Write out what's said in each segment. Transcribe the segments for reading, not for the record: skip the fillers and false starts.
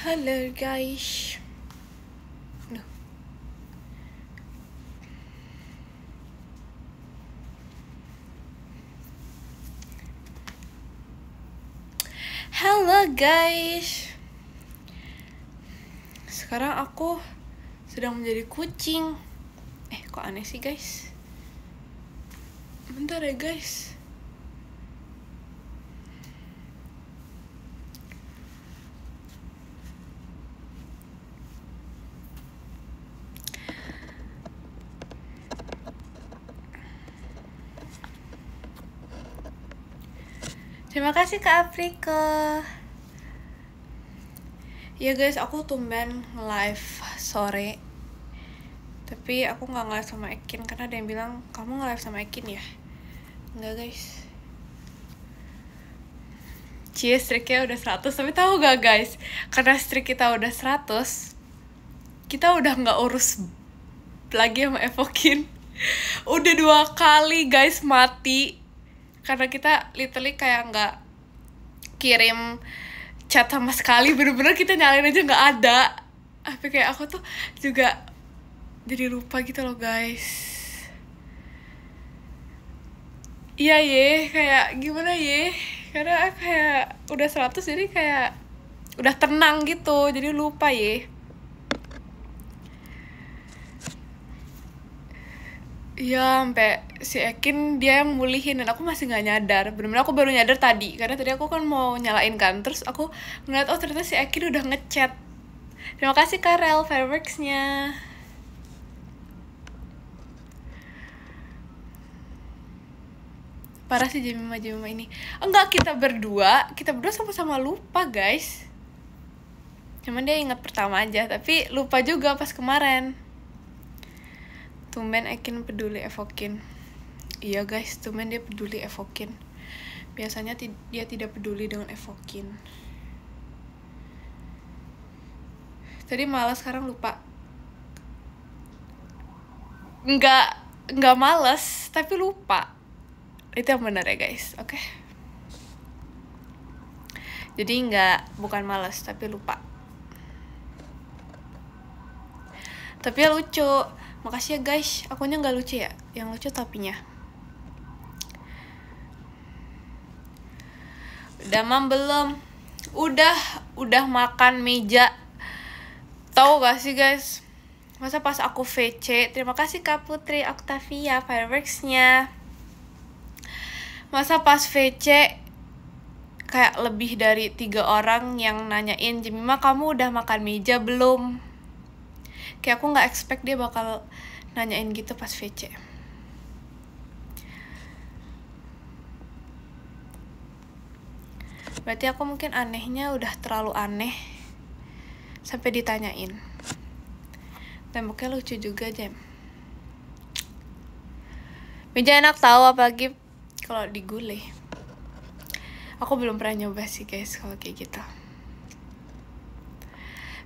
Halo guys. Duh. Halo guys. Sekarang aku sedang menjadi kucing. Kok aneh sih guys? Bentar ya guys. Terima kasih Kak Apriko. Ya guys, aku tumben nge-live sore. Tapi aku gak nge-live sama Ekin karena ada yang bilang, kamu nge-live sama Ekin ya? Enggak guys. Cie, streaknya udah 100. Tapi tahu gak guys, karena streak kita udah 100, kita udah gak urus lagi sama Evokin. Udah 2 kali guys mati karena kita literally kayak nggak kirim chat sama sekali, bener-bener kita nyalain aja nggak ada. Tapi kayak aku tuh juga jadi lupa gitu loh guys. Iya ye, kayak gimana ye, karena kayak udah 100 jadi kayak udah tenang gitu, jadi lupa ye. Iya, sampai si Ekin dia yang mulihin dan aku masih nggak nyadar. Bener-bener aku baru nyadar tadi, karena tadi aku kan mau nyalain kan, terus aku ngeliat oh ternyata si Ekin udah ngechat. Terima kasih Karel fireworks-nya. Parah sih Jemima ini. Enggak, kita berdua sama-sama lupa guys. Cuman dia ingat pertama aja, tapi lupa juga pas kemarin. Tumben Ekin peduli Evokin. Iya guys, tumben dia peduli Evokin. Biasanya dia tidak peduli dengan Evokin. Tadi malas, sekarang lupa. Enggak malas, tapi lupa. Itu yang benar ya guys, oke? Jadi bukan malas, tapi lupa. Tapi ya lucu. Makasih ya guys, akunya nggak lucu ya, yang lucu topinya. Udah mam belum? Udah makan meja. Tahu gak sih guys? Masa pas aku VC, terima kasih Kak Putri Octavia fireworks-nya. Masa pas VC kayak lebih dari 3 orang yang nanyain, Jemima kamu udah makan meja belum? Kayak aku gak expect dia bakal nanyain gitu pas VC. Berarti aku mungkin anehnya udah terlalu aneh sampai ditanyain. Temboknya lucu juga Jem. Meja enak tahu, apalagi kalau digulai. Aku belum pernah nyoba sih guys kalau kayak gitu.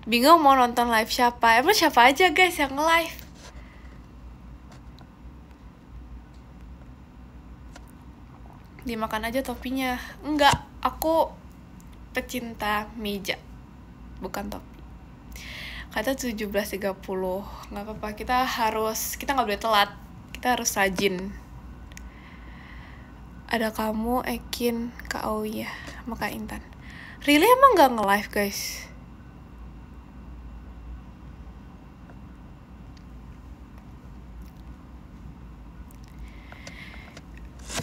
Bingung mau nonton live siapa? Emang siapa aja guys yang nge-live? Dimakan aja topinya. Enggak, aku pecinta meja, bukan topi. Kata 17.30, nggak apa-apa. Kita nggak boleh telat. Kita harus rajin. Ada kamu, Ekin, Kak Auya, sama Kak Intan. Really emang nggak nge-live guys?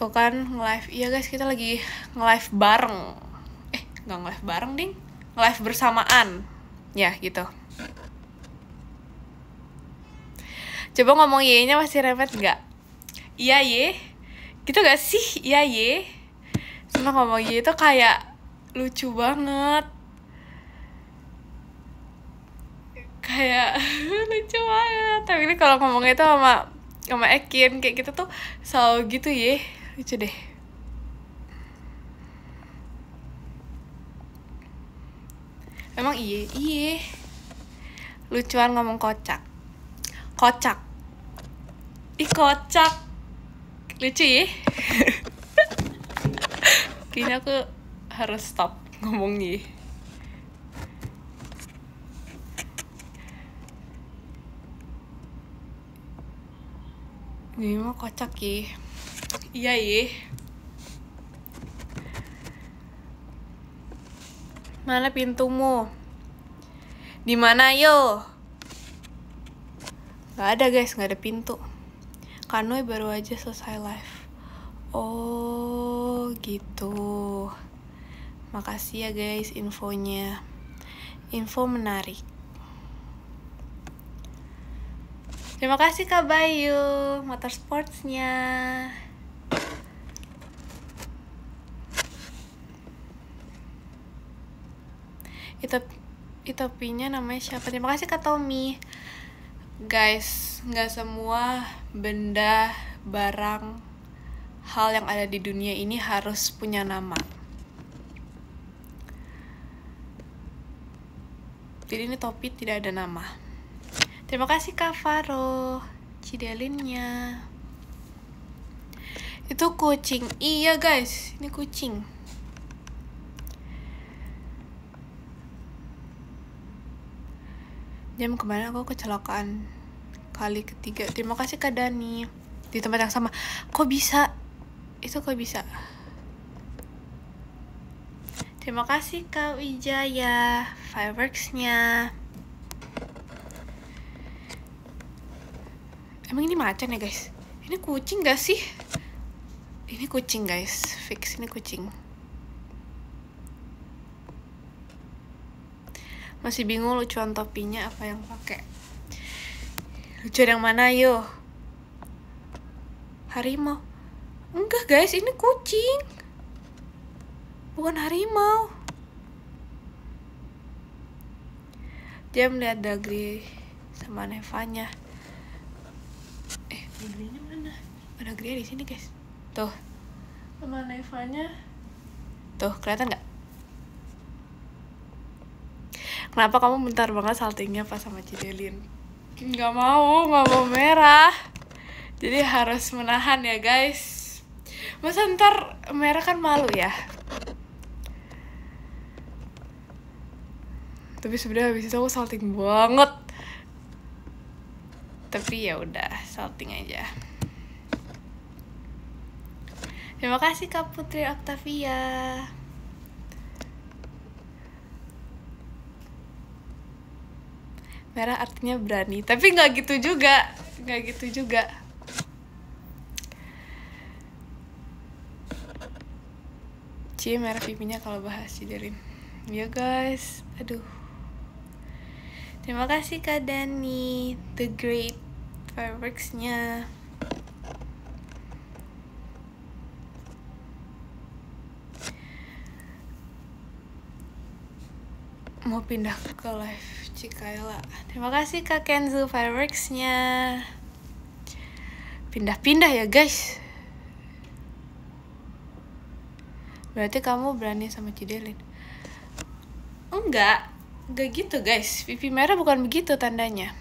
Tuh kan nge-live. Iya guys, kita lagi nge-live bareng. Nggak nge-live bareng ding, nge-live bersamaan. Ya gitu. Coba ngomong ye-nya masih repet nggak? Iya ye, gitu gak sih? Iya ye. Cuma ngomong ye itu kayak lucu banget. Kayak lucu banget. Tapi ini kalau ngomongnya itu sama Ekin kayak gitu tuh selalu gitu ye. Lucu deh. Emang iye lucuan ngomong kocak. Ih kocak, lucu ya. Kayaknya aku harus stop ngomongnya. Ini mah kocak ya. Iya ya. Mana pintumu? Di mana yo? Gak ada guys, gak ada pintu. Kanoy baru aja selesai live. Oh gitu. Makasih ya guys infonya. Info menarik. Terima kasih Kak Bayu motorsportsnya. Itopinya namanya siapa? Terima kasih Kak Tommy. Guys, nggak semua benda, barang, hal yang ada di dunia ini harus punya nama. Jadi ini topi tidak ada nama. Terima kasih Kak Faro Cidelinnya. Itu kucing. Iya guys, ini kucing. Jam kemarin aku kecelakaan kali ketiga. Terima kasih Kak Dani. Di tempat yang sama. Kok bisa? Itu kok bisa? Terima kasih Kak Wijaya fireworksnya. Emang ini macan ya guys? Ini kucing gak sih? Ini kucing guys, fix ini kucing. Masih bingung lucuan topinya apa yang pakai. Lucuan yang mana yo? Harimau. Enggak guys, ini kucing. Bukan harimau. Dia melihat Dagri sama Nevanya. Dagrinya mana? Ada Dagri di sini guys. Tuh. Sama Nevanya. Tuh, kelihatan nggak? Kenapa kamu bentar banget saltingnya pas sama Cidelin? Nggak mau merah. Jadi harus menahan ya guys. Masa ntar merah kan malu ya. Tapi sebenarnya habis itu aku salting banget. Tapi ya udah, salting aja. Terima kasih Kak Putri Octavia. Merah artinya berani, tapi nggak gitu juga, Cie merah pipinya kalau bahas Cidelin. Ya guys, aduh. Terima kasih Kak Dani, the great fireworksnya. Mau pindah ke live Cikaela. Terima kasih Kak Kenzo fireworksnya. Pindah-pindah ya guys. Berarti kamu berani sama Cidelin? Enggak gitu guys. Pipi merah bukan begitu tandanya.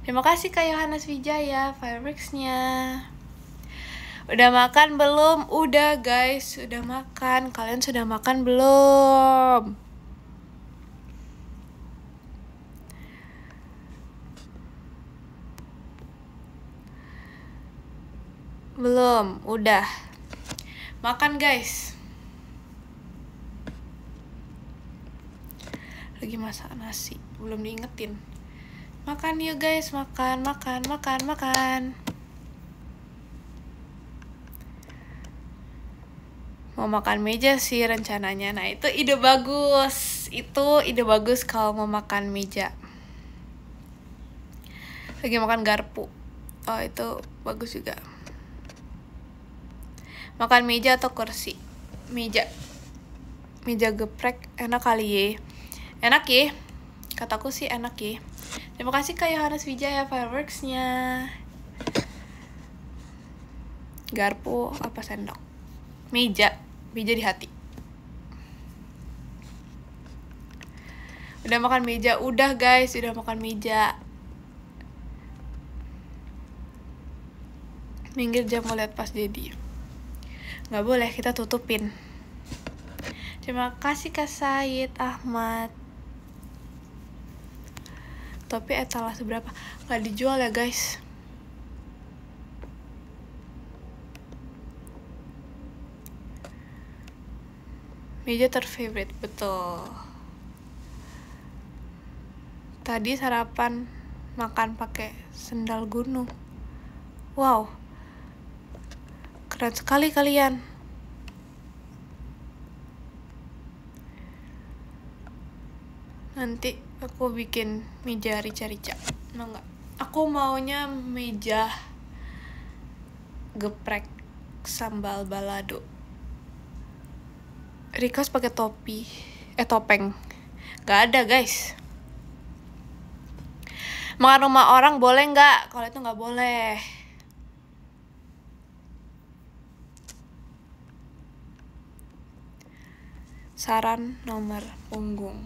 Terima kasih Kak Yohanes Wijaya fireworksnya. Udah makan belum? Udah guys, udah makan. Kalian sudah makan belum? Belum, udah. Makan guys. Lagi masak nasi, belum diingetin. Makan yuk guys, makan. Mau makan meja sih rencananya. Nah itu ide bagus. Kalau mau makan meja. Lagi makan garpu. Oh itu bagus juga. Makan meja atau kursi? Meja geprek enak kali ya. Enak ya. Kataku sih enak ya. Terima kasih Kak Yohanes Wijaya fireworksnya. Garpu apa sendok? Meja di hati. Udah makan meja? Udah guys, udah makan meja. Minggir jam mau lihat pas jadi. Nggak boleh, kita tutupin. Terima kasih Kak Said Ahmad. Topi etalase berapa? Nggak dijual ya guys. Meja terfavorite, betul. Tadi sarapan makan pakai sendal gunung. Wow, keren sekali kalian. Nanti aku bikin meja rica-rica. Mau nggak? Aku maunya meja geprek sambal balado. Request pakai topeng. Gak ada guys. Makan rumah orang boleh nggak? Kalau itu nggak boleh. Saran nomor punggung.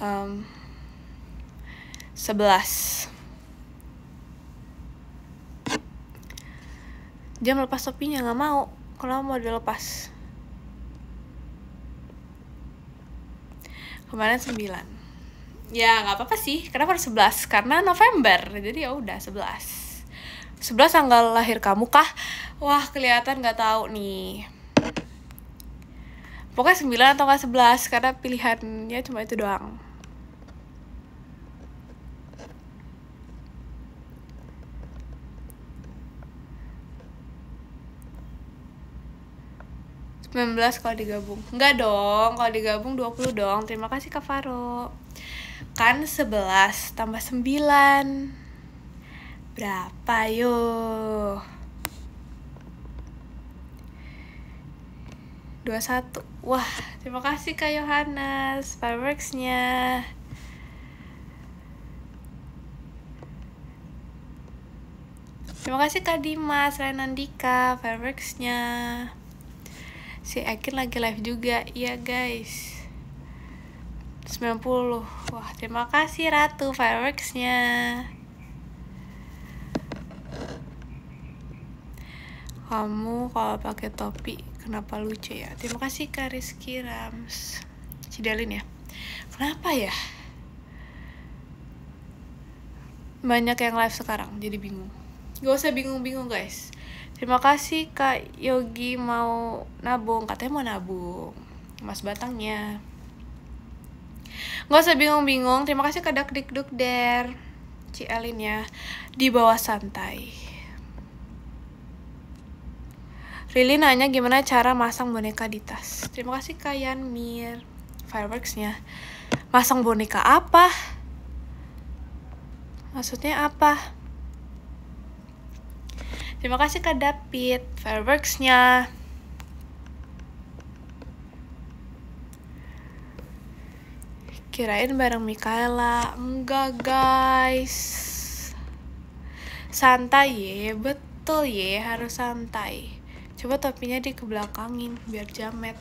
11. Jam lepas topinya, nggak mau. Kalau mau dilepas. Kemarin 9. Ya nggak apa-apa sih. Kenapa harus 11? Karena November. Jadi ya udah 11. 11 tanggal lahir kamu kah? Wah, kelihatan nggak tahu nih. Pokoknya 9 atau nggak 11 karena pilihannya cuma itu doang. Kalau digabung. Enggak dong, kalau digabung 20 dong. Terima kasih Kak Faro. Kan 11 tambah 9. Berapa yo? 21. Wah, terima kasih Kak Yohanes fireworks-nya. Terima kasih Kak Dimas, Renandika fireworks-nya. Si Ekin lagi live juga, iya guys. 90. Wah, terima kasih Ratu fireworks-nya. Kamu kalau pakai topi kenapa lucu ya? Terima kasih Kak Rizky Rams. Cidalin ya. Kenapa ya? Banyak yang live sekarang, jadi bingung. Gak usah bingung-bingung guys. Terima kasih Kak Yogi mau nabung. Katanya mau nabung emas batangnya. Gak usah bingung-bingung. Terima kasih Kak Dakdikdukder Cielin ya. Di bawah santai. Rili nanya gimana cara masang boneka di tas. Terima kasih Kak Yanmir fireworks-nya. Masang boneka apa? Maksudnya apa? Terima kasih Kak David fireworks-nya. Kirain bareng Mikaela. Enggak guys. Santai ya, betul ya, harus santai. Coba topinya dikebelakangin biar jamet.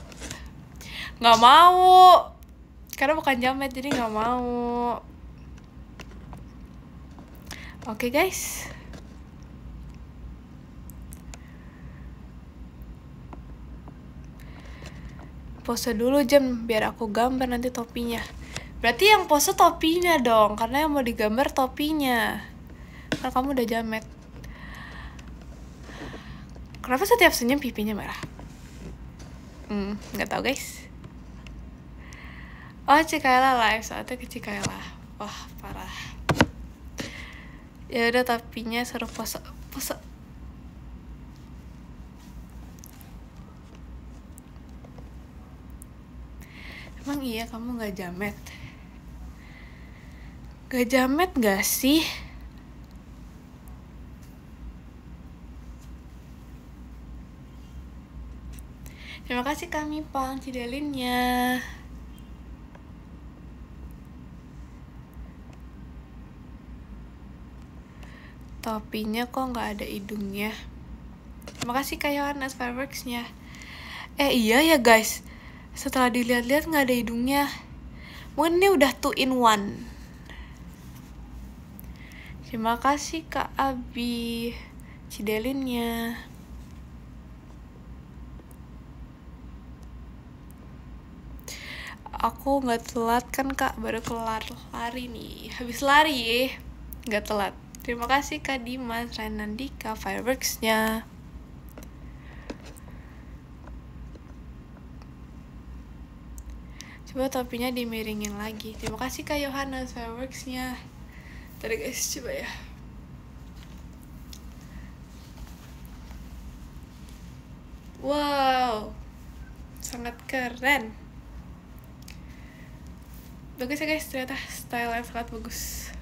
Nggak mau. Karena bukan jamet jadi nggak mau. Oke guys. Pose dulu Jam biar aku gambar nanti topinya. Berarti yang pose topinya dong, karena yang mau digambar topinya. Karena kamu udah jamet. Kenapa setiap senyum pipinya merah? Nggak tahu guys. Oh, Cikaela live, saatnya ke Cikaela. Wah, parah. Ya udah, topinya suruh pose. Emang iya kamu gak jamet? Gak jamet gak sih? Terima kasih kami Pang Cidelinnya. Topinya kok gak ada hidungnya. Terima kasih Kak Yohanes fireworks-nya. Iya ya guys, setelah dilihat-lihat nggak ada hidungnya. Mungkin ini udah 2 in 1. Terima kasih Kak Abi Cidelinnya. Aku nggak telat kan Kak, baru kelar lari nih. Habis lari ya, nggak telat. Terima kasih Kak Dimas Renandika fireworks-nya. Coba topinya dimiringin lagi. Terima kasih Kak Yohanes fireworksnya. Tadi guys, coba ya. Wow, sangat keren. Bagus ya guys, ternyata style yang sangat bagus.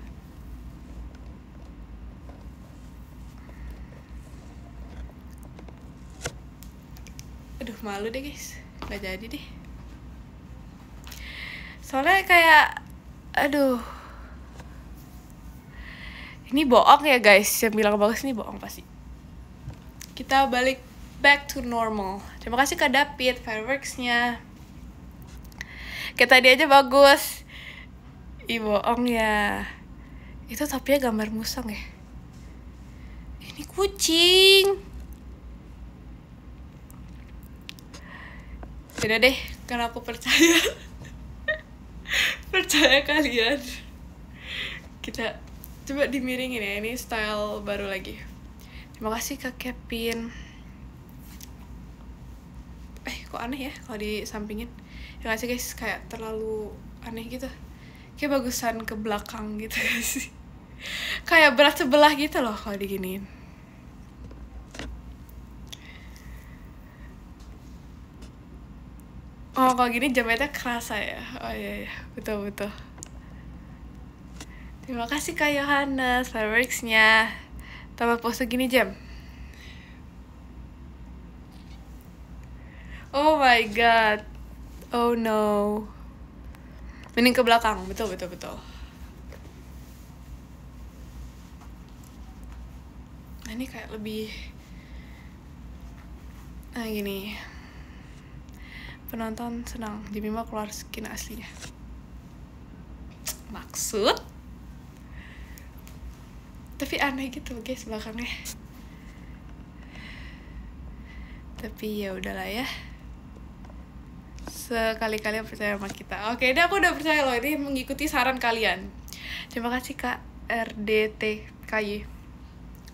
Aduh, malu deh guys, gak jadi deh. Soalnya kayak, aduh, ini bohong ya guys, yang bilang bagus ini bohong pasti. Kita balik back to normal. Terima kasih Kak David fireworksnya. Kayak tadi aja bagus. Ih, bohong ya. Itu topinya gambar musang ya. Ini kucing. Udah deh, karena aku percaya. Percaya kalian. Kita coba dimiringin ya. Ini style baru lagi. Terima kasih Kak Kevin. Kok aneh ya kalau disampingin. Ya gak sih guys, kayak terlalu aneh gitu. Kayak bagusan ke belakang gitu sih. Kayak berat sebelah gitu loh kalau diginiin. Oh, kalau gini jamnya kerasa ya. Oh iya, betul. Terima kasih Kak Yohanes fireworksnya. Tambah pose gini jam. Oh my god. Oh no. Mending ke belakang, betul. Nah, ini kayak lebih gini. Penonton senang Jemima keluar skin aslinya. Maksud? Tapi aneh gitu guys belakangnya. Tapi ya udahlah ya. Sekali-kali percaya sama kita. Oke, ini aku udah percaya loh. Ini mengikuti saran kalian. Terima kasih Kak RDTKY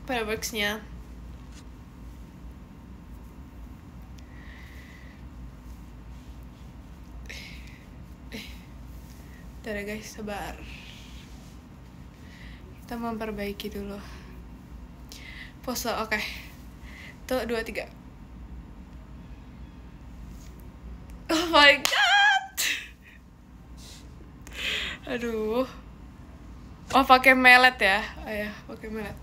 fireworksnya. Udah guys, sabar. Kita memperbaiki dulu. Pose, oke. Tuh, 2, 3. Oh my god. Aduh. Oh, pakai melet ya? Ayo, pakai melet.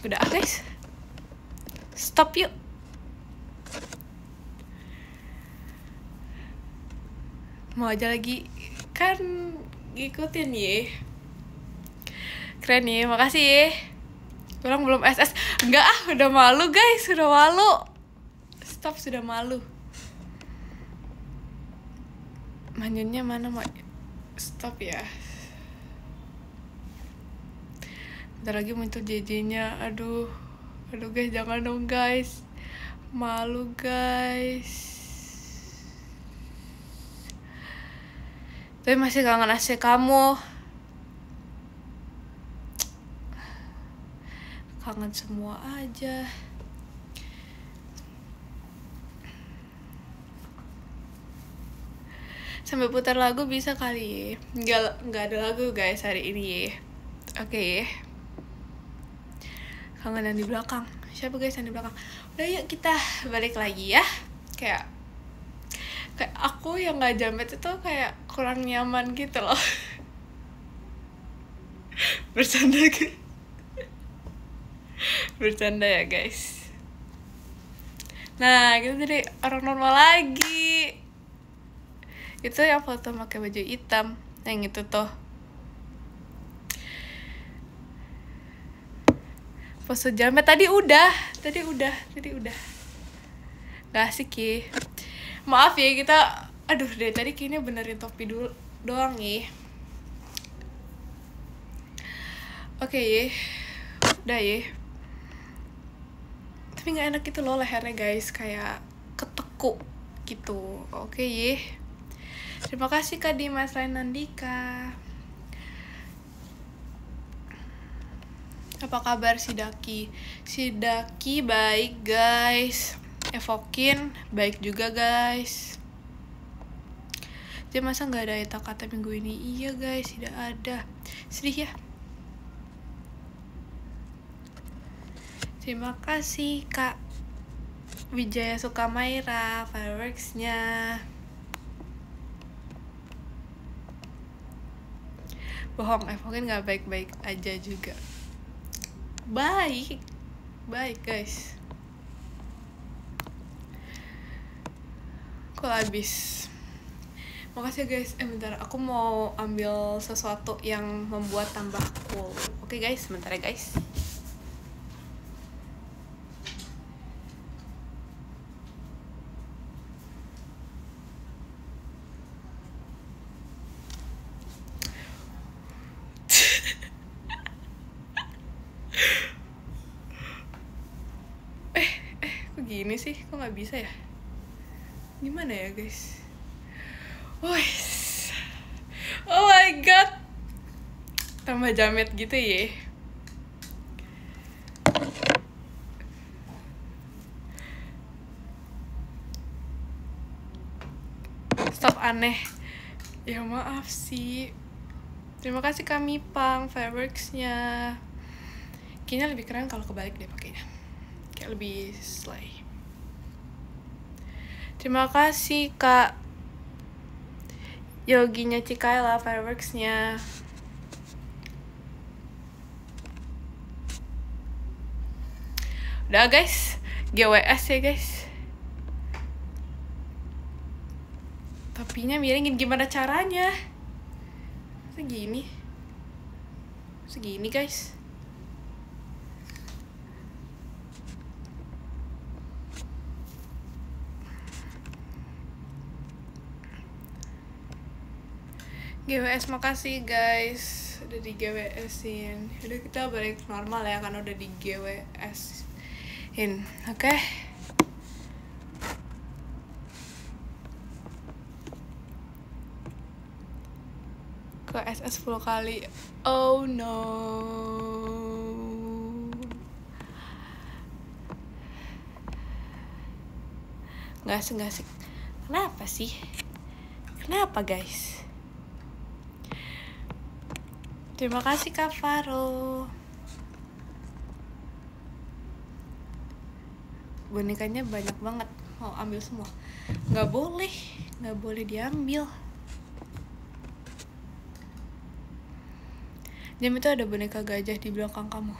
Udah guys. Stop yuk. Mau aja lagi. Kan ngikutin ye. Keren nih, makasih ye. Orang belum SS. Enggak udah malu guys, udah malu. Stop, sudah malu. Manjunnya mana mau? Stop ya. Bentar lagi muncul JJ-nya. Aduh guys, jangan dong guys. Malu guys. Tapi masih kangen AC kamu. Kangen semua aja. Sambil putar lagu bisa kali ya. Nggak ada lagu guys hari ini ya. Oke. Kangen yang di belakang. Siapa guys yang di belakang? Udah yuk kita balik lagi ya. Kayak aku yang nggak jamet itu kayak kurang nyaman gitu loh. Bercanda ya guys. Nah, kita jadi orang normal lagi. Itu yang foto pakai baju hitam, yang itu tuh. Pose jamet tadi udah. Gak asik ya. Maaf ya kita, aduh dari tadi kayaknya benerin topi dulu doang ya. Oke ya, udah ya. Tapi nggak enak gitu loh lehernya guys, kayak ketekuk gitu. Oke ya. Terima kasih Kak Dimas Rainandika. Apa kabar si Daki? Si Daki baik guys. Evokin baik juga guys. Jadi masa nggak ada eta kata minggu ini? Iya guys, tidak ada. Sedih ya. Terima kasih Kak Wijaya Sukamaira fireworks-nya. Bohong, Evokin nggak baik-baik aja juga. Baik guys. Kok habis? Makasih guys. Bentar, aku mau ambil sesuatu yang membuat tambah cool. Oke guys, sebentar ya guys. Kok gini sih? Kok nggak bisa ya? Gimana ya guys? Oh my god, tambah jamet gitu ya. Stop aneh. Ya maaf sih. Terima kasih kami Pang fireworks-nya. Kayaknya lebih keren kalau kebalik deh pakainya. Kayak lebih slay. Terima kasih Kak Yoginya Cikaela fireworks-nya. Udah guys, GWS ya guys. Topinya miringin, gimana caranya? Segini guys. GWS, makasih guys udah di GWS-in. Udah kita balik normal ya, kan udah di GWS-in. Oke. Ke SS 10 kali. Oh no. Nggak asik. Kenapa sih? Kenapa guys? Terima kasih Kak Faro. Bonekanya banyak banget. Mau ambil semua? Nggak boleh diambil. Jam itu ada boneka gajah di belakang kamu.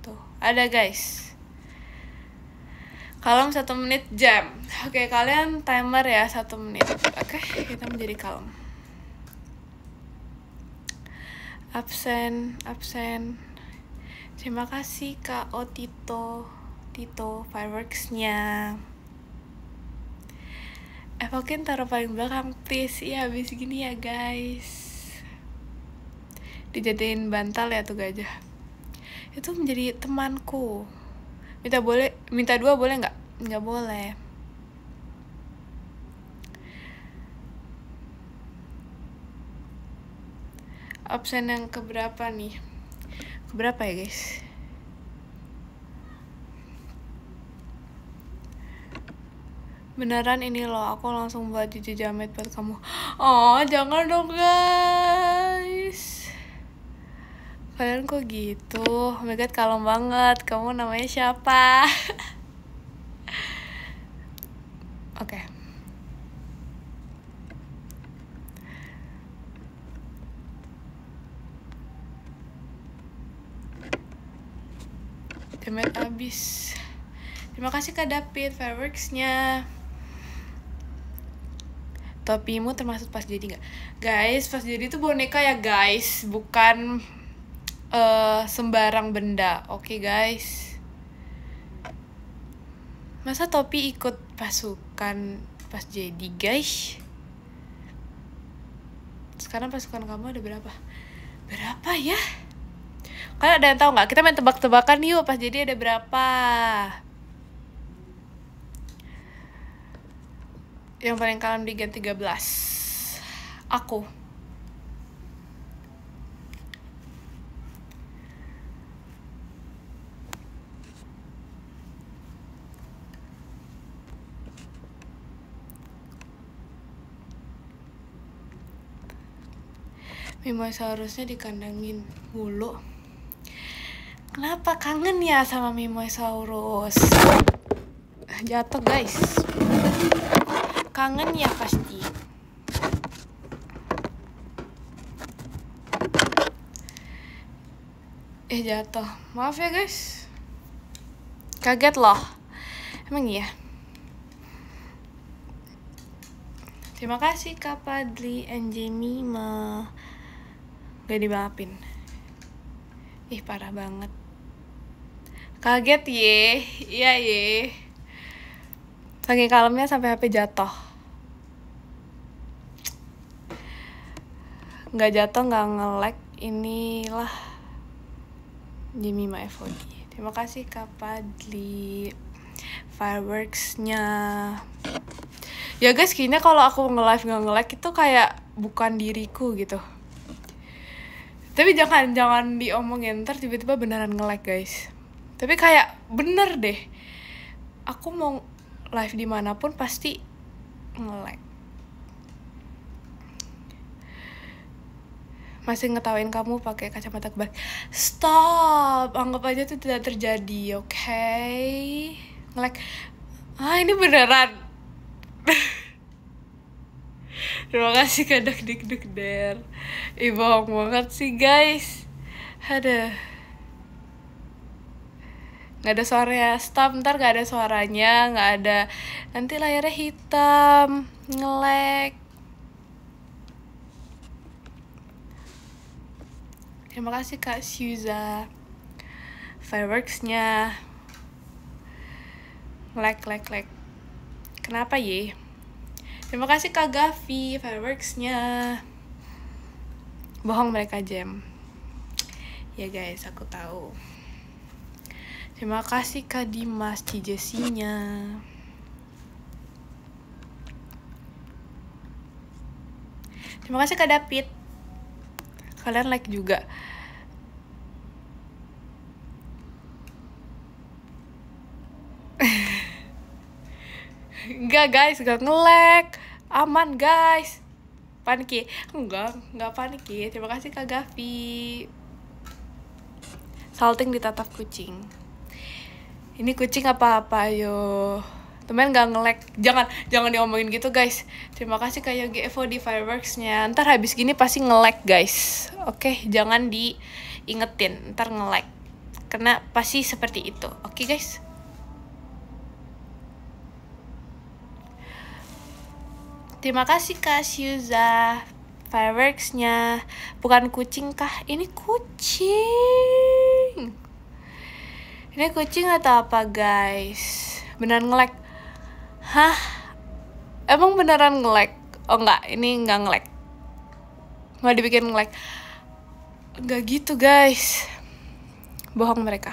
Tuh, ada guys. Kalem 1 menit jam. Oke, kalian timer ya 1 menit. Oke, kita menjadi kalem. Absen. Terima kasih Kak Tito fireworks-nya. Evokin taruh paling belakang please. Iya, habis gini ya guys. Dijadiin bantal ya tuh gajah. Itu menjadi temanku. Minta 2 boleh nggak? Nggak boleh. Absen yang keberapa nih? Keberapa ya guys? Beneran ini loh, aku langsung buat Jiji Jamet buat kamu. Oh, jangan dong guys. Kalian kok gitu? Oh my god, kalem banget. Kamu namanya siapa? Oke. Jamet abis. Terima kasih Kak David fireworks-nya. Topimu termasuk pas jadi nggak? Guys, pas jadi itu boneka ya guys, bukan sembarang benda. Oke guys. Masa topi ikut pasukan pas jadi guys? Sekarang pasukan kamu ada berapa? Berapa ya? Kalian ada yang tahu nggak? Kita main tebak-tebakan yuk, pas jadi ada berapa? Yang paling kalem di Gen 13. Aku. Mimosaurusnya dikandangin mulu. Kenapa kangen ya sama Mimosaurus? Jatuh guys. Kangen ya pasti. Jatuh. Maaf ya guys. Kaget loh. Emang iya. Terima kasih Kak Padli and Jemima. Gak dimaafin. Parah banget. Kaget ye. Iya ye. Saking kalemnya sampai HP jatuh. Gak jatuh, gak nge-lag. Inilah Jemima FOD. Terima kasih Kak Padli. Fireworks-nya. Ya guys, kayaknya kalau aku nge-live gak nge-lag itu kayak bukan diriku gitu. Tapi jangan diomongin, ntar tiba-tiba beneran nge-lag guys. Tapi kayak bener deh. Aku mau live dimanapun pasti nge-lag. Masih ngetawain kamu pakai kacamata kebalik. Stop, anggap aja itu tidak terjadi, oke? Nge-lag. Ini beneran. Terima kasih Kak Dik Der. Bohong banget sih guys. Aduh. Gak ada suaranya. Stop, ntar gak ada suaranya. Gak ada. Nanti layarnya hitam. Nge-lag. Terima kasih Kak Syuza. Fireworks-nya. Lag. Kenapa ye? Terima kasih Kak Gavi. Fireworks-nya. Bohong mereka jam. Ya guys, aku tahu. Terima kasih Kak Dimas Cijesinya. Terima kasih Kak David. Kalian like juga. Enggak guys, gak nge-lag. Aman guys. Panik ya? Enggak panik ya. Terima kasih Kak Gavi. Salting ditatap kucing. Ini kucing apa-apa yo. Temen gak nge-lag. Jangan diomongin gitu guys. Terima kasih Kak Yogi Evo di fireworks-nya. Ntar habis gini pasti nge-lag guys. Oke, jangan diingetin. Ntar nge-lag. Karena pasti seperti itu. Oke guys. Terima kasih Kak Syuza. Fireworks-nya. Bukan kucing kah? Ini kucing. Ini kucing atau apa guys? Beneran nge-lag. Hah? Emang beneran nge-lag? Oh enggak, ini enggak nge-lag. Mau dibikin nge-lag. Enggak gitu guys. Bohong mereka.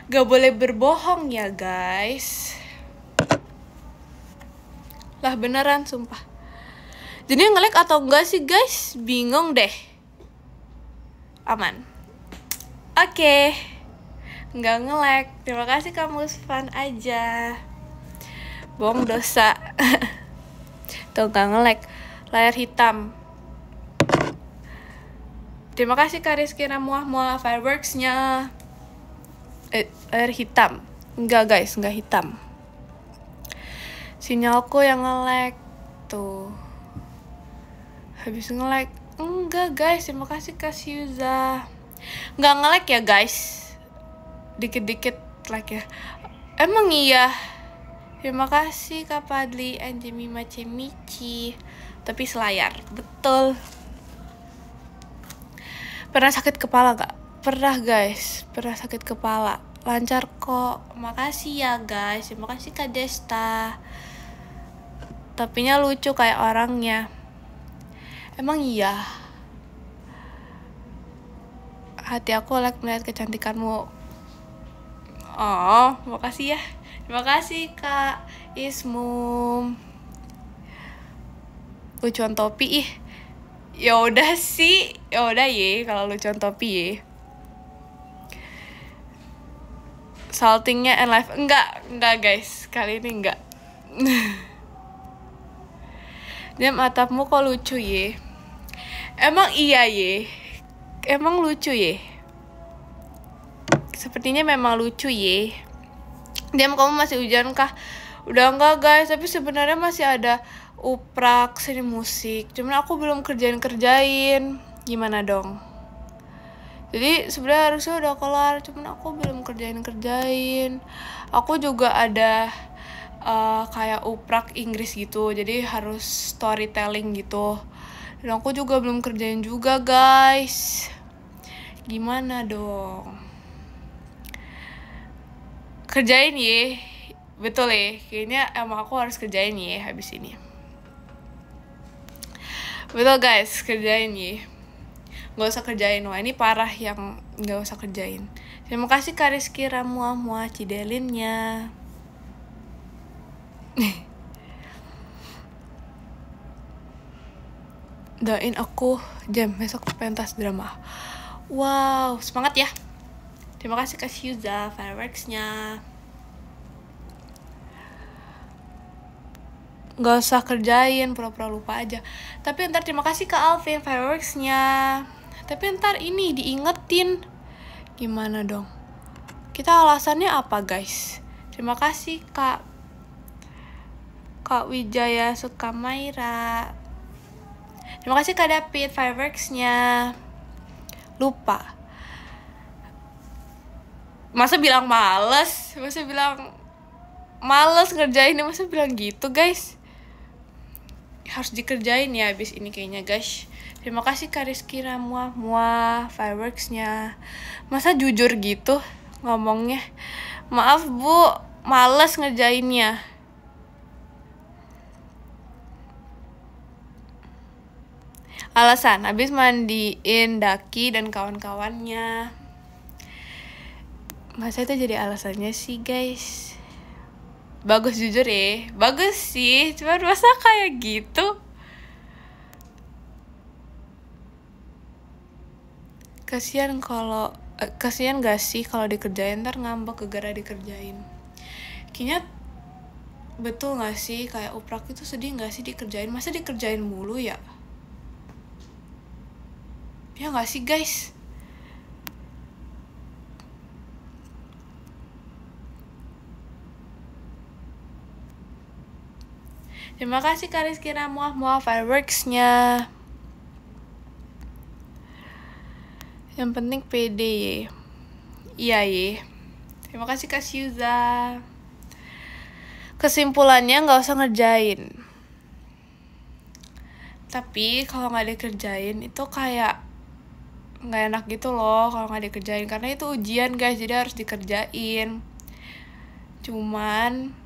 Gak boleh berbohong ya guys. Lah beneran sumpah. Jadi nge-lag atau enggak sih guys? Bingung deh. Aman. Oke. Enggak nge-lag. Terima kasih kamu fun aja. Bohong dosa. Tuh enggak nge-lag. Layar hitam. Terima kasih Kak Rizky Ramuah fireworks-nya. Layar hitam. Enggak guys, enggak hitam. Sinyalku yang nge-lag. Tuh. Habis nge-lag. Enggak guys, terima kasih Kak Syuza. Enggak nge-lag ya guys. Dikit-dikit lag ya. Emang iya. Terima kasih Kak Padli and Jemima Cemici. Tapi selayar. Betul. Pernah sakit kepala gak? Pernah guys. Pernah sakit kepala. Lancar kok. Makasih ya guys. Terima kasih Kak Desta. Tapinya lucu kayak orangnya. Emang iya. Hati aku lag melihat kecantikanmu. Oh, makasih ya. Terima kasih Kak Ismum. Lucuan topi ih. Ya udah sih. Ya udah ye kalau lucuan topi ye. Saltingnya and live. Enggak guys. Kali ini enggak. Jam atapmu kok lucu ye. Emang iya ye. Emang lucu ye. Sepertinya memang lucu ye. Diam, kamu masih hujan kah? Udah enggak guys, tapi sebenarnya masih ada uprak seni musik. Cuman aku belum kerjain. Gimana dong? Jadi sebenarnya harusnya udah kelar, cuman aku belum kerjain. Aku juga ada kayak uprak Inggris gitu, jadi harus storytelling gitu. Dan aku juga belum kerjain juga guys. Gimana dong? Kerjain ye. Betul ya, kayaknya emang aku harus kerjain ya habis ini. Betul guys, kerjain ya. Gak usah kerjain, wah ini parah yang gak usah kerjain. Terima kasih Kak Rizky Ramua Cidelinnya. Doain aku jam besok pentas drama. Wow, semangat ya. Terima kasih Kak Syuza fireworks-nya. Gak usah kerjain, pura-pura lupa aja. Tapi ntar terima kasih Kak Alvin fireworks-nya. Tapi ntar ini diingetin. Gimana dong? Kita alasannya apa guys? Terima kasih Kak Wijaya Sukamaira. Terima kasih Kak David fireworks-nya. Lupa. Masa bilang males ngerjainnya, masa bilang gitu guys. Harus dikerjain ya abis ini kayaknya guys. Terima kasih Kak Rizky Ramua fireworks-nya. Masa jujur gitu ngomongnya? Maaf Bu, males ngerjainnya. Alasan, habis mandiin Daki dan kawan-kawannya. Masa itu jadi alasannya sih guys? Bagus jujur ya, bagus sih, cuma masa kayak gitu. Kasian gak sih kalau dikerjain ntar ngambek gara-gara dikerjain. Kayaknya betul gak sih, kayak uprak itu sedih gak sih dikerjain? Masa dikerjain mulu ya? Ya gak sih guys? Terima kasih Kak Rizky Ramua fireworks-nya. Yang penting pede ye. Iya ye. Terima kasih Kak Syuza. Kesimpulannya gak usah ngerjain. Tapi kalau gak dikerjain itu kayak gak enak gitu loh kalau gak dikerjain. Karena itu ujian guys, jadi harus dikerjain. Cuman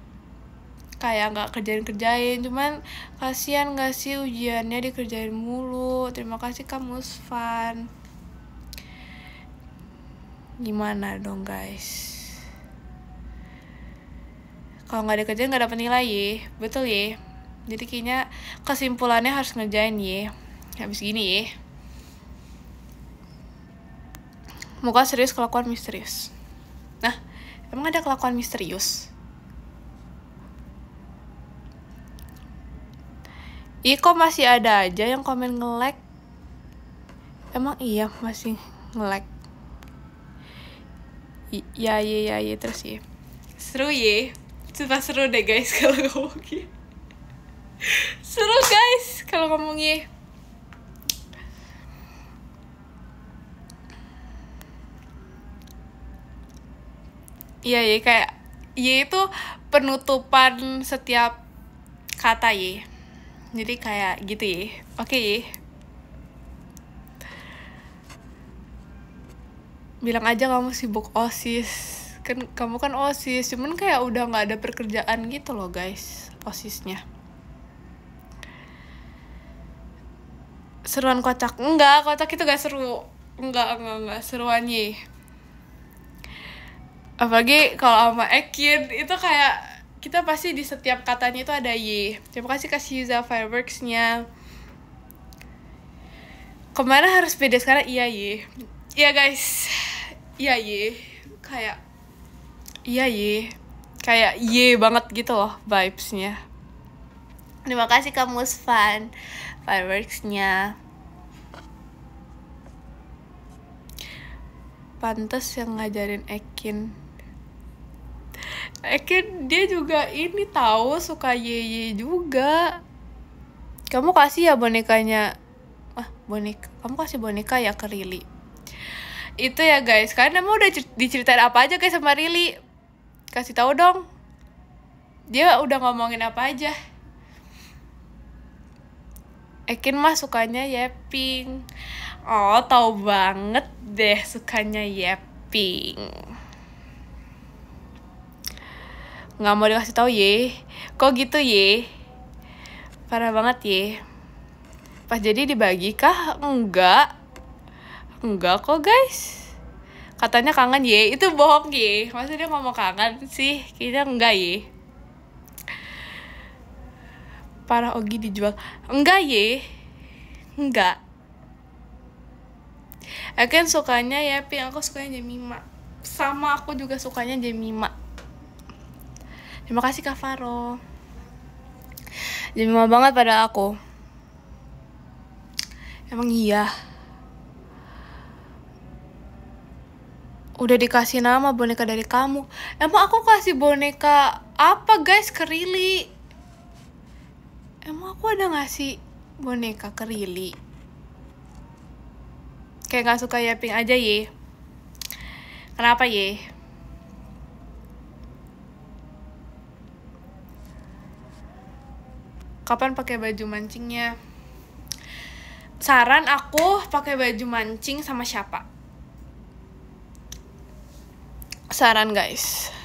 kayak gak kerjain. Cuman kasihan gak sih ujiannya dikerjain mulu. Terima kasih Kak Musfan. Gimana dong guys? Kalau nggak dikerjain nggak dapat nilai ye, betul ye. Jadi kayaknya kesimpulannya harus ngerjain ye. Habis gini ye. Muka serius, kelakuan misterius. Nah, emang ada kelakuan misterius? Ih, kok masih ada aja yang komen nge-like? Emang iya masih nge-like? Ya terus ya. Seru ye. Sumpah seru deh guys kalau ngomongnya. Seru guys kalau ngomongnya. Iya ye, kayak ye itu penutupan setiap kata ye. Jadi kayak gitu ye. Oke ye. Bilang aja kamu sibuk OSIS. Kan kamu kan OSIS, cuman kayak udah nggak ada pekerjaan gitu loh guys OSISnya. Seruan kocak? Enggak, kocak itu gak seru. Enggak seruan ye. Apalagi kalau sama Ekin itu kayak kita pasti di setiap katanya itu ada ye. Terima kasih Kak Syuza fireworks-nya. Kemana harus beda sekarang? Iya ye. Iya guys. Iya ye. Kayak iya ye. Kayak ye banget gitu loh vibes-nya. Terima kasih Kak Musfan fireworks-nya. Pantes yang ngajarin Ekin. Ekin dia juga ini tahu suka Yeye juga. Kamu kasih ya bonekanya. Kamu kasih boneka ya ke Rili. Itu ya guys, kalian emang udah diceritain apa aja guys sama Rili? Kasih tahu dong. Dia udah ngomongin apa aja? Ekin mah sukanya Yeping. Oh, tahu banget deh sukanya Yeping. Nggak mau dikasih tahu ye. Kok gitu ye? Parah banget ye. Pas jadi dibagi kah? Enggak kok guys. Katanya kangen ye. Itu bohong ye. Masa dia ngomong kangen sih? Kayaknya enggak ye. Parah Ogi dijual. Enggak ye. Enggak. Akan sukanya Yeping. Aku sukanya Jemima. Sama aku juga sukanya Jemima. Terima kasih Kak Faro. Jemima banget pada aku. Emang iya. Udah dikasih nama boneka dari kamu. Emang aku kasih boneka apa guys ke Rili? Emang aku ada ngasih boneka ke Rili? Kayak gak suka Yeping aja ye. Kenapa ye? Kapan pakai baju mancingnya? Saran aku pakai baju mancing sama siapa? Saran guys.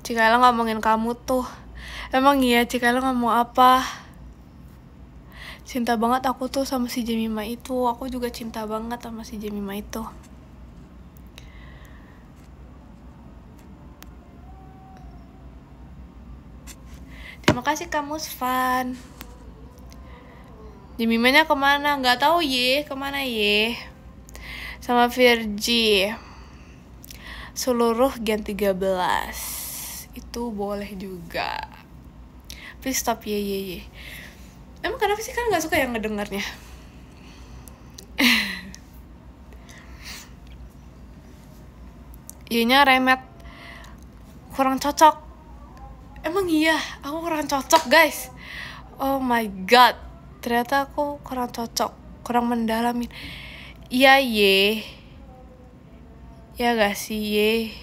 Cikayla ngomongin kamu tuh. Emang iya Cikayla ngomong apa? Cinta banget aku tuh sama si Jemima itu. Aku juga cinta banget sama si Jemima itu. Terima kasih Kak Musfan. Jemimanya kemana? Nggak tahu ye, kemana ye? Sama Virgi. Seluruh Gen 13. Itu boleh juga. Please stop ye. Emang kenapa sih kan nggak suka yang ngedengarnya? Ye-nya remet. Kurang cocok. Emang iya, aku kurang cocok guys. Oh my god, ternyata aku kurang cocok, kurang mendalamin. Iya ye. Ya gak sih ye?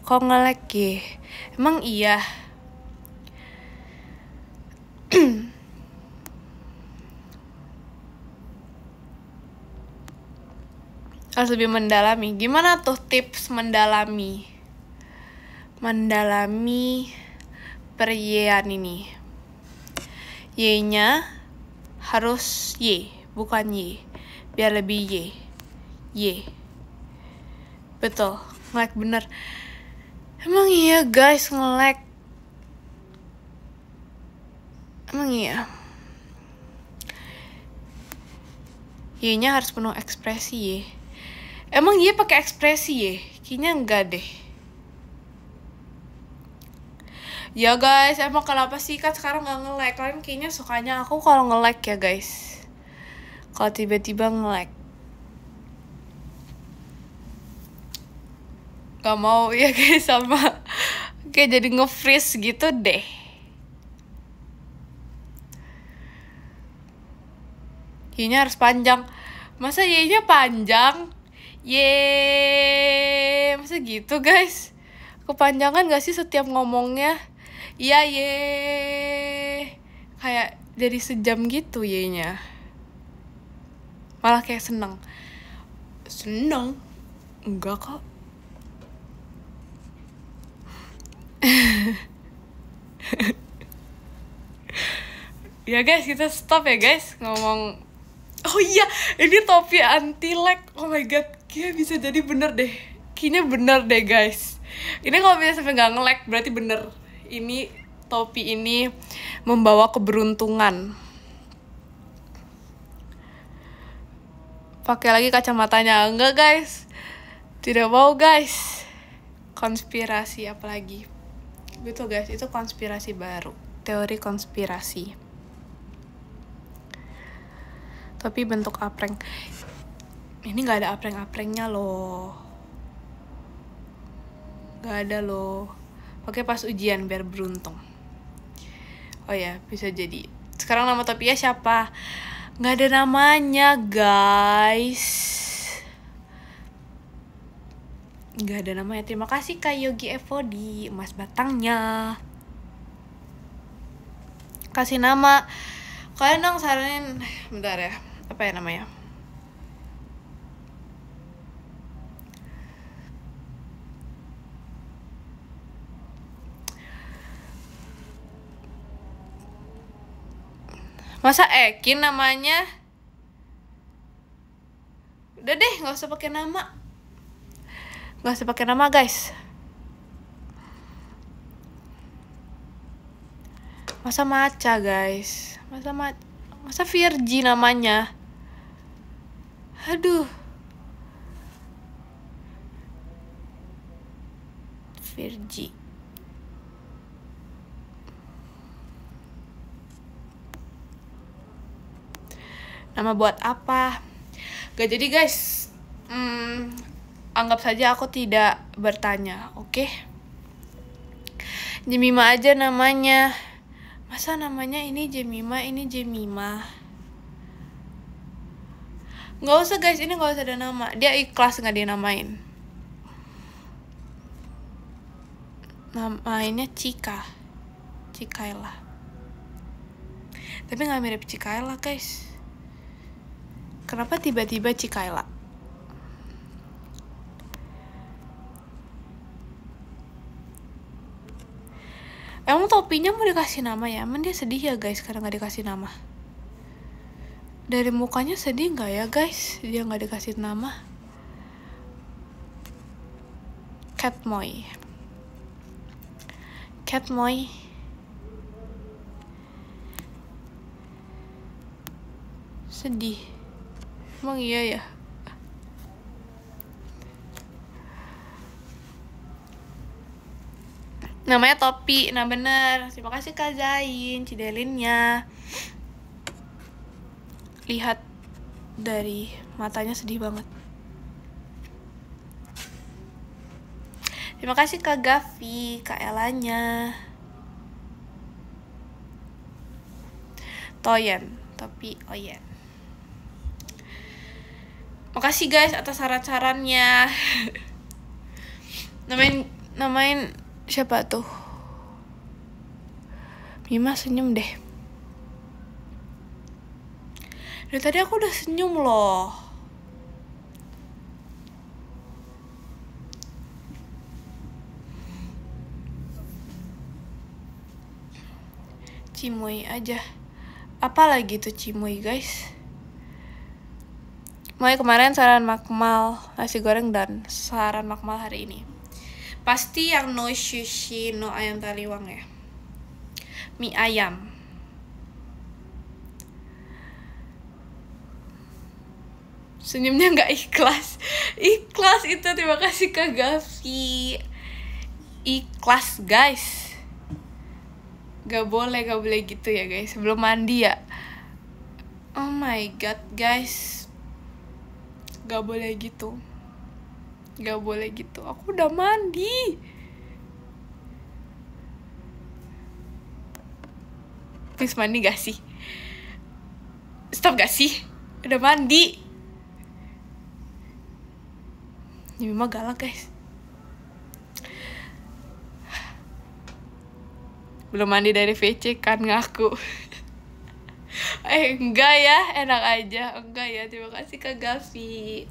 Kok nge-lag ye? Emang iya. Harus lebih mendalami. Gimana tuh tips mendalami peryean ini? Y-nya harus Y, bukan Y. Biar lebih Y. Betul, nge-lag bener. Emang iya guys, nge-lag. Emang iya. Y-nya harus penuh ekspresi Y. Emang Y pakai ekspresi Y? Kayaknya enggak deh. Ya guys, emang kenapa sih kan sekarang gak nge-lag? Kalian kayaknya sukanya aku kalau nge-lag ya guys. Kalau tiba-tiba nge-lag. Gak mau ya guys sama. Kayak jadi nge-freeze gitu deh. Y-nya harus panjang. Masa Y-nya panjang? Yeay. Masa gitu guys? Kepanjangan gak sih setiap ngomongnya? Iya ye, kayak jadi sejam gitu ye-nya. Malah kayak seneng. Enggak kok. Ya guys, kita stop ya guys ngomong. Oh iya, ini topi anti lag. Oh my god, kayaknya bisa jadi bener deh. Kayaknya bener deh guys. Ini kalau bisa sampai nggak nge-lag berarti bener. Ini topi ini membawa keberuntungan. Pakai lagi kacamatanya. Enggak guys, tidak mau guys. Konspirasi apalagi. Betul guys, itu konspirasi baru. Teori konspirasi. tapi bentuk apreng. Ini nggak ada apreng-aprengnya loh. Nggak ada loh. Pakai pas ujian biar beruntung. Oh ya, bisa jadi. Sekarang nama topinya siapa? Nggak ada namanya, guys. Nggak ada namanya. Terima kasih Kak Yogi Evo di emas batangnya. Kasih nama. Kalian dong saranin. Bentar ya. Apa ya namanya? Masa Ekin namanya? Udah deh, nggak usah pakai nama. Nggak usah pakai nama, guys. Masa Maca, guys. Masa Virgi namanya. Aduh. Virgi. Nama buat apa? Gak jadi, guys. Anggap saja aku tidak bertanya, oke? Jemima aja namanya. Masa namanya ini Jemima, ini Jemima? Gak usah, guys, ini gak usah ada nama. Dia ikhlas gak dinamain. Namanya Cikaela. Tapi gak mirip Cikaela, guys. Kenapa tiba-tiba Cikaela? Emang topinya mau dikasih nama ya? Emang dia sedih ya, guys, karena gak dikasih nama? Dari mukanya sedih gak ya, guys? Dia gak dikasih nama. Catmoy. Sedih. Emang iya ya? Namanya Topi. Nah bener. Terima kasih Kak Zain Cidelinnya. Lihat dari matanya sedih banget. Terima kasih Kak Gavi, Kak Elanya. Toyen, Topi Oyen. Makasih guys atas saran-sarannya. Namain siapa tuh? Mima senyum deh. Dari tadi aku udah senyum loh. Cimoy aja. Apa lagi tuh Cimoy, guys? Mulai kemarin saran Makmal nasi goreng dan saran Makmal hari ini. Pasti yang no sushi, no ayam taliwang ya. Mie ayam. Senyumnya nggak ikhlas. Ikhlas itu, terima kasih Kak Gavi. Ikhlas guys. Gak boleh gitu ya guys. Sebelum mandi ya. Oh my god guys. Gak boleh gitu. Aku udah mandi. Please mandi gak sih? Stop gak sih? Udah mandi. Ini memang galak guys. Belum mandi dari VC kan ngaku. Enggak ya, enak aja. Enggak ya, terima kasih Kak Gavi.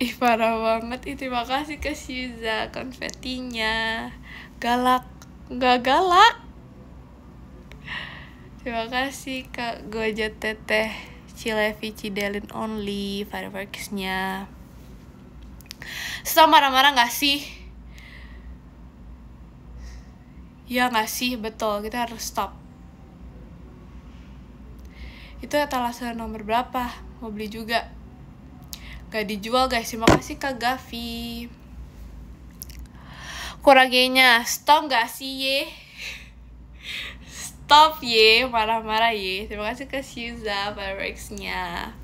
Ih parah banget. Terima kasih Kak Shiza konfetinya. Galak. Enggak galak. Terima kasih Kak Goja Teteh Cilevi Cidelin Only fireworksnya. Stop marah-marah gak sih? Ya gak sih? Betul, kita harus stop. Itu etalase nomor berapa? Mau beli juga. Gak dijual guys. Terima kasih Kak Gavi. Kuragenya stop gak sih ye? Stop ye, marah-marah ye. Terima kasih ke Syuza fireworks-nya.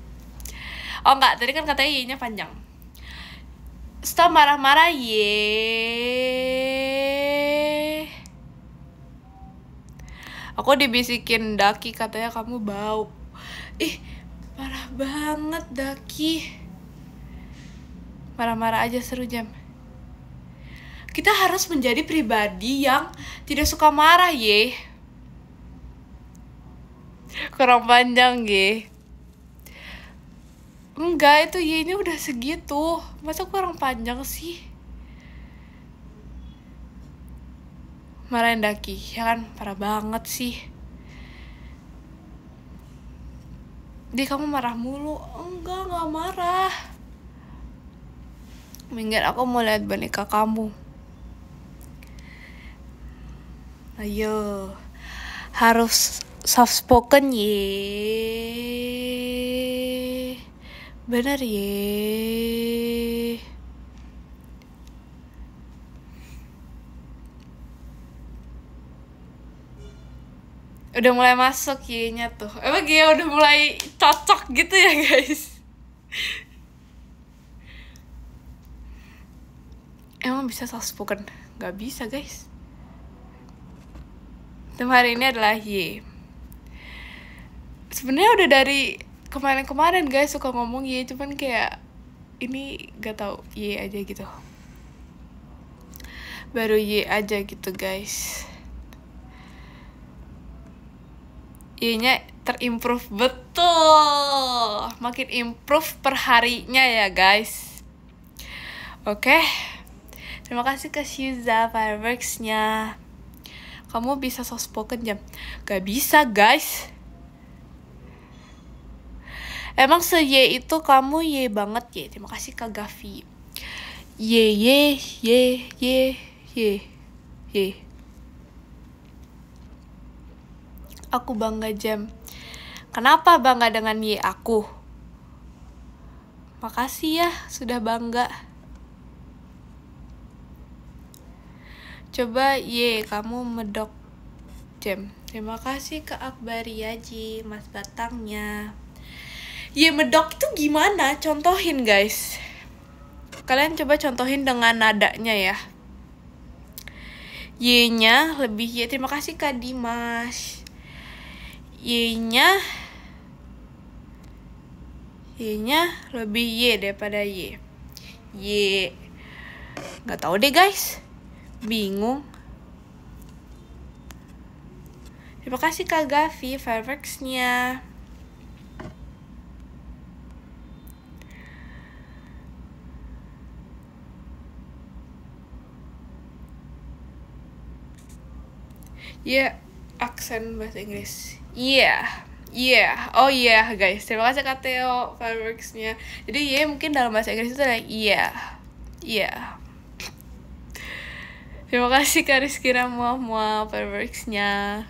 Oh enggak, tadi kan katanya Y-nya panjang. Stop marah-marah ye. Aku dibisikin Daki katanya kamu bau. Ih, parah banget Daki. Marah-marah aja seru jam. Kita harus menjadi pribadi yang tidak suka marah ye. Kurang panjang ye. Enggak, itu Y-nya udah segitu. Masa kurang panjang sih? Marahin Daki, ya kan? Parah banget sih. Dia kamu marah mulu. Enggak marah. Minggir, aku mau lihat boneka kamu. Ayo. Harus soft spoken ye. Bener ye. Udah mulai masuk Y-nya tuh. Emang ya udah mulai cocok gitu ya guys. Emang bisa soft spoken? Gak bisa guys. Tema hari ini adalah Y. Sebenarnya udah dari kemarin-kemarin guys suka ngomong Y, cuman kayak ini gak tahu Y aja gitu. Baru Y aja gitu guys. Y-nya terimprove betul. Makin improve per harinya ya guys. Oke. Terima kasih ke Syuza fireworks-nya. Kamu bisa soft spoken jam? Gak bisa guys. Emang se-Y itu kamu Y banget ye. Terima kasih Kak Gavi. Y. Aku bangga jam. Kenapa bangga dengan Y aku? Makasih ya sudah bangga. Coba Y kamu medok jam. Terima kasih ke Akbari Yaji, Mas Batangnya. Y medok itu gimana? Contohin guys. Kalian coba contohin dengan nadanya ya. Y-nya lebih Y. Terima kasih Kak Dimas. Y-nya lebih Y daripada Y. Y. Gak tahu deh guys. Bingung. Terima kasih Kak Gavi fireworks-nya. Ya, aksen bahasa Inggris. Oh guys. Terima kasih Kak Theo fireworks-nya. Jadi mungkin dalam bahasa Inggris itu adalah Terima kasih Kak Rizky Ramah fireworks-nya.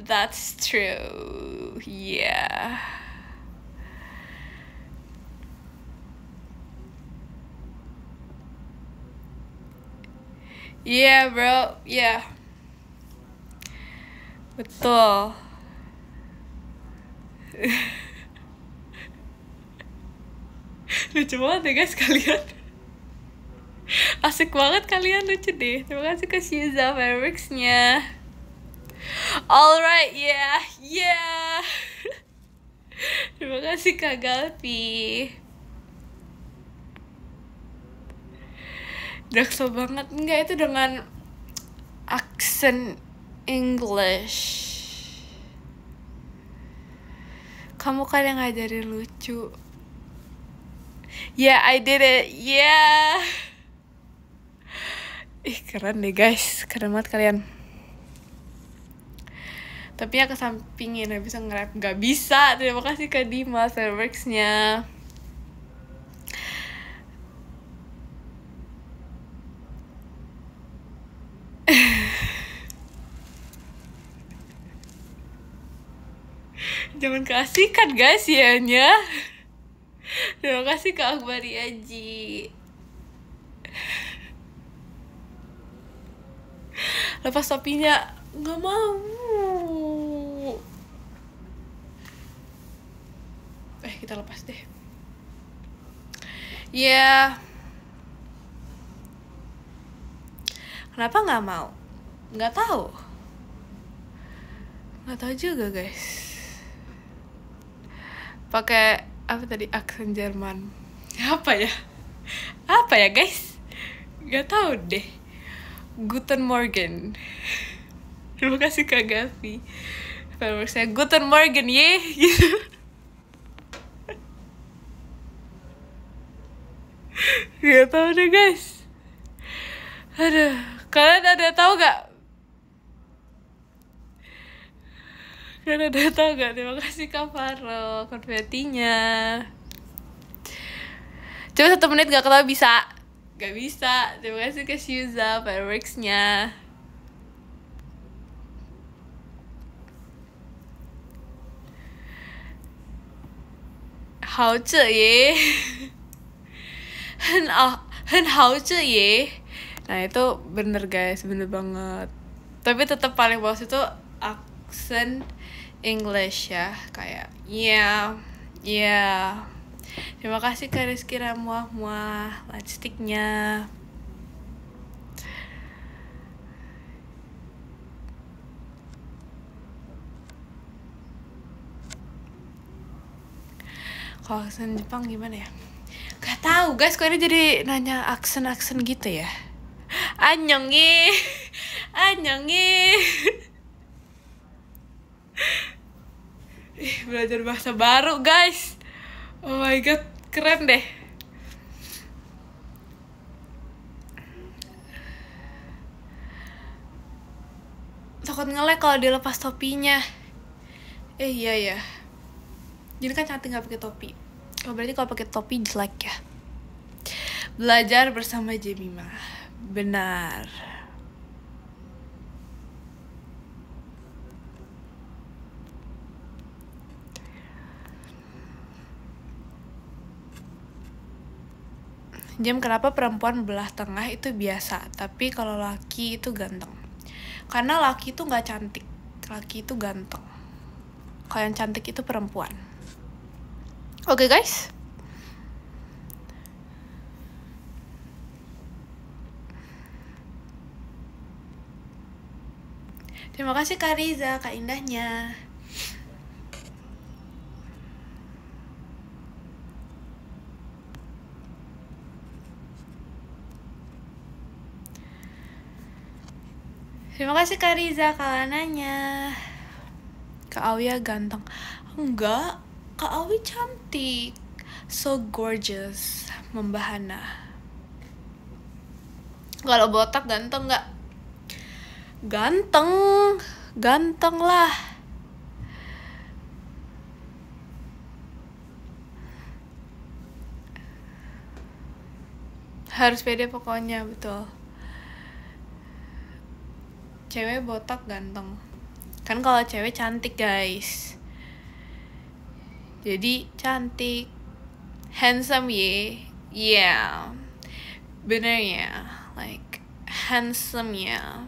That's true. Bro. Betul. Lucu banget ya guys kalian. Asik banget kalian, lucu deh. Terima kasih ke Syuza fireworks-nya. Alright, Terima kasih Kak Galpi. Jaksel banget. Enggak, itu dengan aksen English. Kamu kan yang ngajarin lucu. I did it. Ih, keren deh guys. Keren banget kalian. Tapi ya kesampingin, gak bisa nge-rap. Gak bisa. Terima kasih Kak Dimas fireworks-nya. Jangan keasikan guys ya-nya. Terima kasih Kak Akbari Aji. Lepas topinya. Nggak mau. Kita lepas deh. Ya. Kenapa nggak mau? Nggak tahu. Nggak tahu juga guys. Pakai apa tadi, aksen Jerman? Apa ya guys? Nggak tahu deh. Guten Morgen. Terima kasih Kak Gavi. Saya Guten Morgen ye gitu. Gak tahu deh guys. Aduh, kalian ada tahu gak? Terima kasih Kak Faro konfetinya. Coba 1 menit gak ketawa bisa? Gak bisa. Terima kasih Kak Syuza fireworks-nya. Hao zhe ye. Hen hao zhe ye. Nah itu bener guys, bener banget. Tapi tetap paling bawah itu aksen English ya, kayak yeah. Terima kasih Kak Rizky Ramuah lightsticknya. Kalau aksen Jepang gimana ya? Gak tahu guys, kok ini jadi nanya aksen gitu ya. Annyeonghi. Belajar bahasa baru guys. Oh my god, keren deh. Takut nge-lag kalau dilepas topinya. Iya ya. Jadi kan cantik nggak pakai topi. Oh berarti kalau pakai topi jelek ya. Belajar bersama Jemima. Benar. Jam, kenapa perempuan belah tengah itu biasa, tapi kalau laki itu ganteng? Karena laki itu nggak cantik, laki itu ganteng. Kalau yang cantik itu perempuan. Oke guys. Terima kasih Kak Riza, Kak Indahnya. Terima kasih Kak Riza, Kak Lananya. Kak Awia ganteng. Enggak, Kak Awi cantik. So gorgeous, membahana. Kalau botak ganteng nggak? Ganteng lah. Harus pede pokoknya, betul. Cewek botak ganteng. Kan kalau cewek cantik guys. Jadi cantik. Handsome ye. Yeah. Bener ya. Like handsome ya.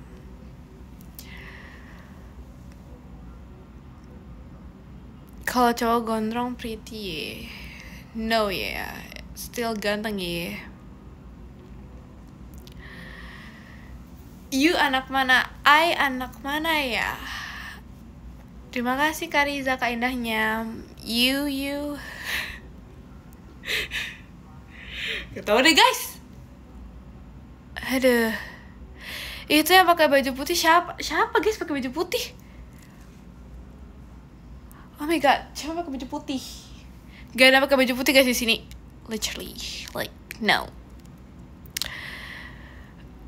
Kalau cowok gondrong pretty ye. No ya. Still ganteng ye. You anak mana? I anak mana ya? Terima kasih Kak Riza, Kak Indahnya. You. Ketawa deh guys. Aduh. Itu yang pakai baju putih siapa? Siapa guys pakai baju putih? Oh my god, siapa pakai baju putih? Gak ada pakai baju putih guys di sini. Literally, like no.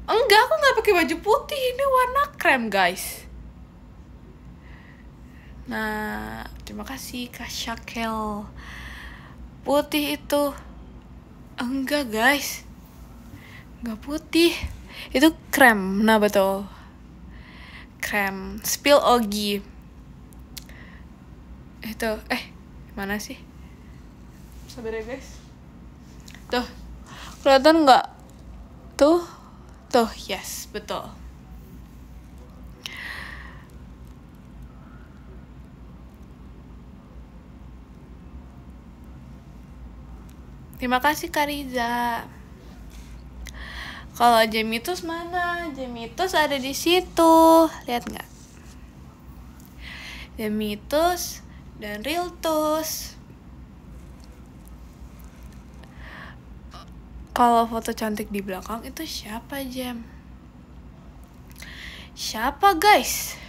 Enggak, aku nggak pakai baju putih. Ini warna krem guys. Nah, terima kasih Kak Shakel. Putih itu enggak guys, enggak putih. Itu krem. Nah betul, krem. Spill Ogi. Itu mana sih? Sabar ya guys. Tuh, kelihatan nggak? Tuh, yes, betul. Terima kasih Kak Riza. Kalau Jemitus mana? Jemitus ada di situ. Lihat nggak? Jemitus dan Riltus. Kalau foto cantik di belakang itu siapa, Jam? Siapa, guys?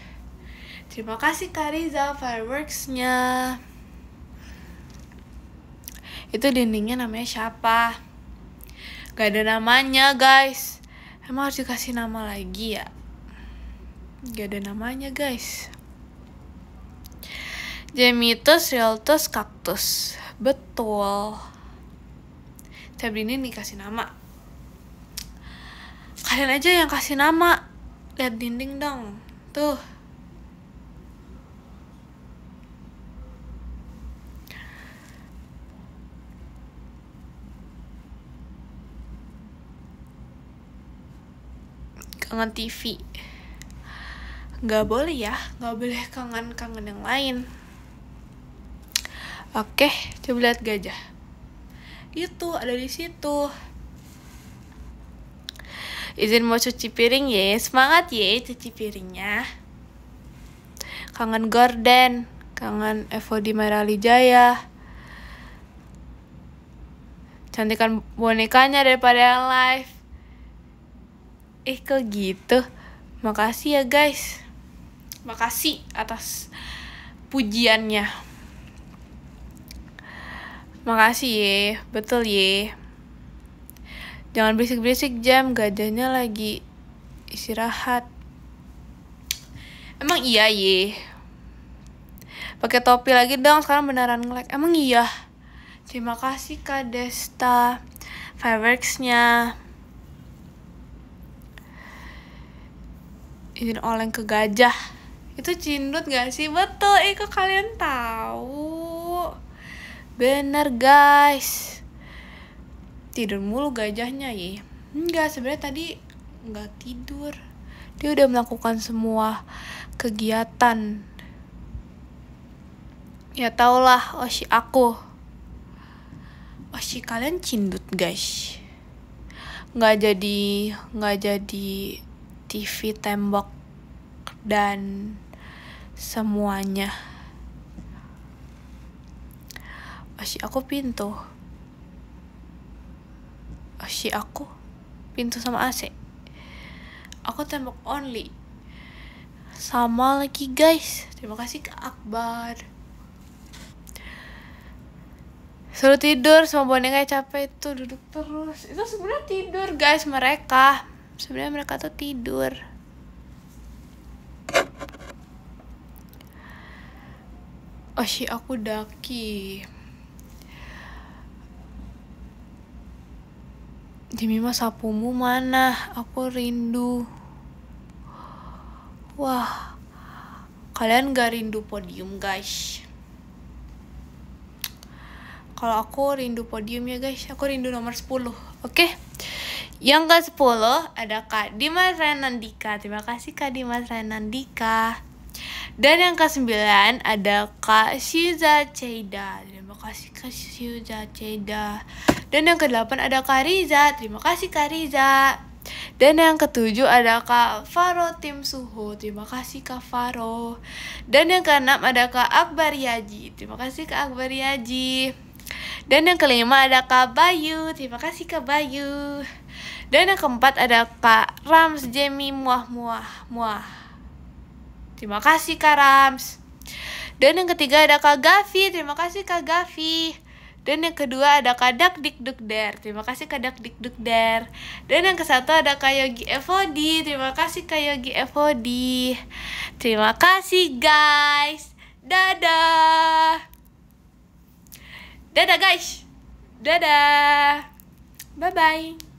Terima kasih Kak Riza fireworks-nya. Itu dindingnya namanya siapa? Gak ada namanya, guys. Emang harus dikasih nama lagi ya? Gak ada namanya, guys. Jemitus, Riltus, Kaktus. Betul. Tab ini dikasih nama. Kalian aja yang kasih nama. Lihat dinding dong. Tuh. Kangen TV. Gak boleh ya, gak boleh kangen-kangen yang lain. Oke, coba lihat gajah. Itu ada di situ. Izin mau cuci piring ya, semangat ya cuci piringnya. Kangen Gordon, kangen Evo di Merali Jaya. Cantikan bonekanya daripada yang live. Kok gitu? Makasih ya guys. Makasih atas pujiannya. Makasih ya, betul ya. Jangan berisik-berisik, Jam, gajahnya lagi istirahat. Emang iya ye. Pakai topi lagi dong, sekarang beneran nge-lag. Emang iya. Terima kasih Kak Desta fireworks-nya. Izin oleng ke gajah. Itu cindut gak sih? Betul, kok kalian tahu? Bener guys. Tidur mulu gajahnya ya. Enggak, sebenarnya tadi enggak tidur. Dia udah melakukan semua kegiatan. Ya tau lah, Oshi aku. Oshi kalian cindut guys. Nggak jadi TV tembok dan semuanya. Oshi aku pintu. Oshi aku pintu sama AC. Aku tembok only. Sama lagi guys. Terima kasih ke Akbar. Suruh tidur sama boneka capek itu duduk terus. Itu sebenarnya tidur guys mereka. Sebenarnya mereka tuh tidur. Oshi aku daki. Jemima sapumu mana? Aku rindu. Wah, kalian gak rindu podium guys. Kalau aku rindu podium ya guys. Aku rindu nomor 10. Oke. Yang ke-10 ada Kak Dimas Renandika. Terima kasih Kak Dimas Renandika. Dan yang ke-9 ada Kak Syiza Ceida. Terima kasih Kak Syiza Ceida. Dan yang ke-8 ada Kak Riza. Terima kasih Kak Riza. Dan yang ke-7 ada Kak Faro Tim Suho. Terima kasih Kak Faro. Dan yang ke-6 ada Kak Akbar Yaji. Terima kasih Kak Akbar Yaji. Dan yang ke-5 ada Kak Bayu. Terima kasih Kak Bayu. Dan yang ke-4 ada Kak Rams Jemi Muah. Terima kasih Kak Rams. Dan yang ketiga ada Kak Gavi. Terima kasih Kak Gavi. Dan yang kedua ada Kak Dak Dik Duk Der. Terima kasih Kak Dak Dik Duk Der. Dan yang ke-1 ada Kak Yogi Evodi. Terima kasih Kak Yogi Evodi. Terima kasih guys. Dadah. Dadah guys. Dadah. Bye bye.